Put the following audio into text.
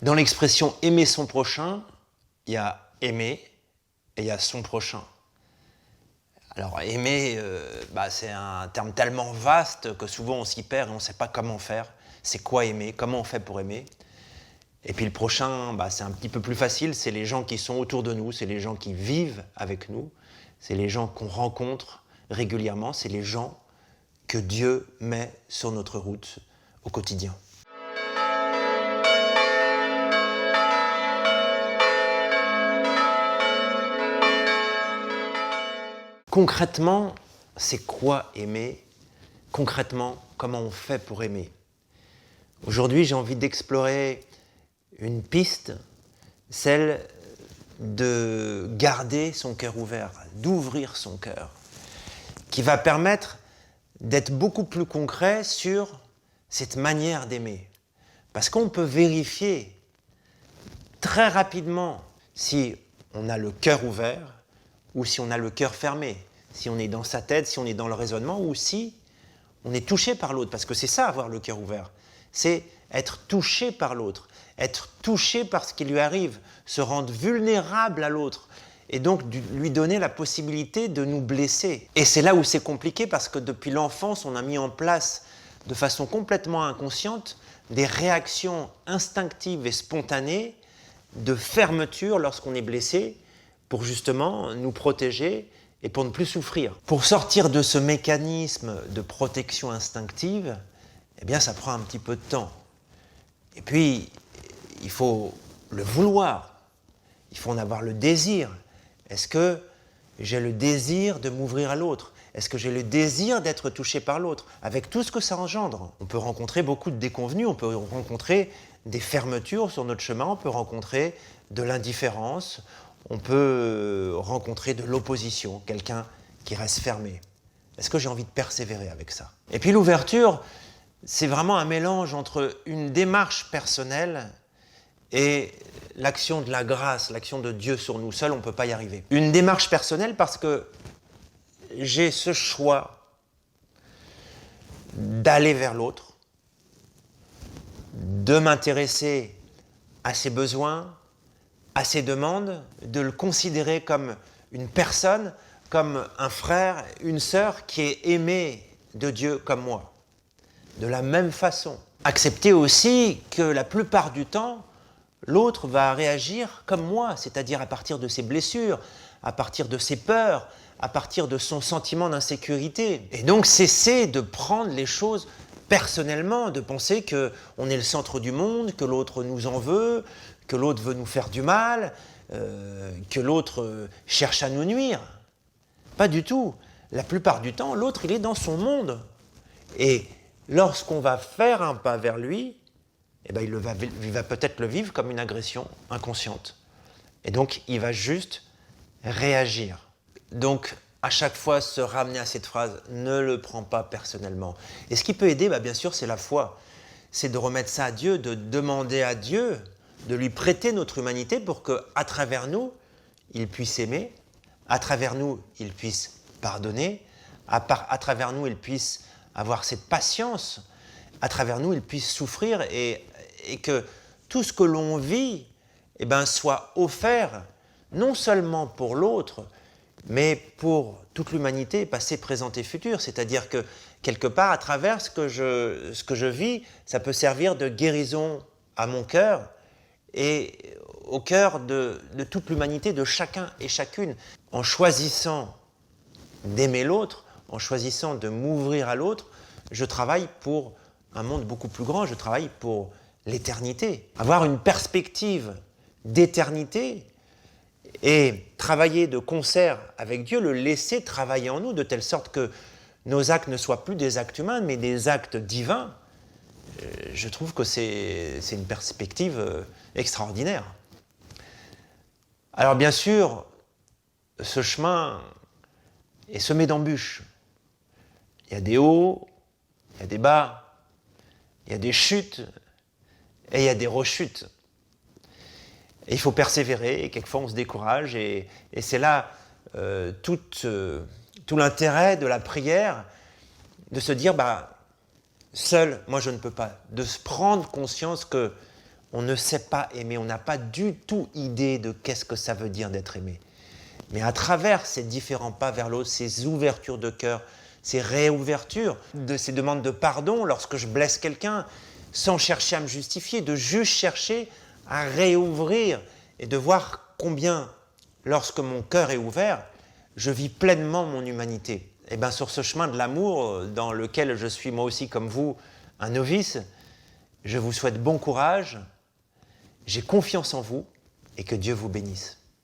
Dans l'expression « aimer son prochain », il y a « aimer » et il y a « son prochain ». Alors aimer, c'est un terme tellement vaste que souvent on s'y perd et on ne sait pas comment faire. C'est quoi aimer? Comment on fait pour aimer? Et puis le prochain, c'est un petit peu plus facile, c'est les gens qui sont autour de nous, c'est les gens qui vivent avec nous, c'est les gens qu'on rencontre régulièrement, c'est les gens que Dieu met sur notre route au quotidien. Concrètement, c'est quoi aimer? Concrètement, comment on fait pour aimer? Aujourd'hui, j'ai envie d'explorer une piste, celle de garder son cœur ouvert, d'ouvrir son cœur, qui va permettre d'être beaucoup plus concret sur cette manière d'aimer. Parce qu'on peut vérifier très rapidement si on a le cœur ouvert ou si on a le cœur fermé, si on est dans sa tête, si on est dans le raisonnement ou si on est touché par l'autre. Parce que c'est ça, avoir le cœur ouvert. C'est être touché par l'autre, être touché par ce qui lui arrive, se rendre vulnérable à l'autre et donc lui donner la possibilité de nous blesser. Et c'est là où c'est compliqué parce que depuis l'enfance, on a mis en place de façon complètement inconsciente des réactions instinctives et spontanées de fermeture lorsqu'on est blessé pour justement nous protéger et pour ne plus souffrir. Pour sortir de ce mécanisme de protection instinctive, ça prend un petit peu de temps. Et puis, il faut le vouloir, il faut en avoir le désir. Est-ce que j'ai le désir de m'ouvrir à l'autre? Est-ce que j'ai le désir d'être touché par l'autre? Avec tout ce que ça engendre. On peut rencontrer beaucoup de déconvenues, on peut rencontrer des fermetures sur notre chemin, on peut rencontrer de l'indifférence, on peut rencontrer de l'opposition, quelqu'un qui reste fermé. Est-ce que j'ai envie de persévérer avec ça? Et puis l'ouverture, c'est vraiment un mélange entre une démarche personnelle et l'action de la grâce, l'action de Dieu sur nous. Seul, on ne peut pas y arriver. Une démarche personnelle parce que j'ai ce choix d'aller vers l'autre, de m'intéresser à ses besoins, à ses demandes, de le considérer comme une personne, comme un frère, une sœur qui est aimé de Dieu comme moi. De la même façon. Accepter aussi que la plupart du temps, l'autre va réagir comme moi, c'est-à-dire à partir de ses blessures, à partir de ses peurs, à partir de son sentiment d'insécurité. Et donc cesser de prendre les choses personnellement, de penser qu'on est le centre du monde, que l'autre nous en veut, que l'autre veut nous faire du mal, que l'autre cherche à nous nuire. Pas du tout. La plupart du temps, l'autre, il est dans son monde. Et lorsqu'on va faire un pas vers lui, il va peut-être le vivre comme une agression inconsciente. Et donc, il va juste réagir. Donc, à chaque fois, se ramener à cette phrase « ne le prends pas personnellement ». Et ce qui peut aider, bien sûr, c'est la foi. C'est de remettre ça à Dieu, de demander à Dieu, de lui prêter notre humanité pour qu'à travers nous, il puisse aimer, à travers nous, il puisse pardonner, à travers nous, il puisse avoir cette patience, à travers nous, il puisse souffrir et que tout ce que l'on vit soit offert non seulement pour l'autre, mais pour toute l'humanité, passé, présent et futur. C'est-à-dire que, quelque part, à travers ce que je vis, ça peut servir de guérison à mon cœur et au cœur de toute l'humanité, de chacun et chacune. En choisissant d'aimer l'autre, en choisissant de m'ouvrir à l'autre, je travaille pour un monde beaucoup plus grand, je travaille pour l'éternité. Avoir une perspective d'éternité et travailler de concert avec Dieu, le laisser travailler en nous de telle sorte que nos actes ne soient plus des actes humains, mais des actes divins, je trouve que c'est une perspective extraordinaire. Alors bien sûr, ce chemin est semé d'embûches. Il y a des hauts, il y a des bas, il y a des chutes et il y a des rechutes. Et il faut persévérer, et quelquefois on se décourage, et c'est là tout l'intérêt de la prière, de se dire, seul, moi je ne peux pas, de se prendre conscience que on ne sait pas aimer, on n'a pas du tout idée de qu'est-ce que ça veut dire d'être aimé. Mais à travers ces différents pas vers l'autre, ces ouvertures de cœur, ces réouvertures, ces demandes de pardon lorsque je blesse quelqu'un, sans chercher à me justifier, de juste chercher à réouvrir et de voir combien, lorsque mon cœur est ouvert, je vis pleinement mon humanité. Et bien sur ce chemin de l'amour, dans lequel je suis moi aussi comme vous, un novice, je vous souhaite bon courage, j'ai confiance en vous et que Dieu vous bénisse.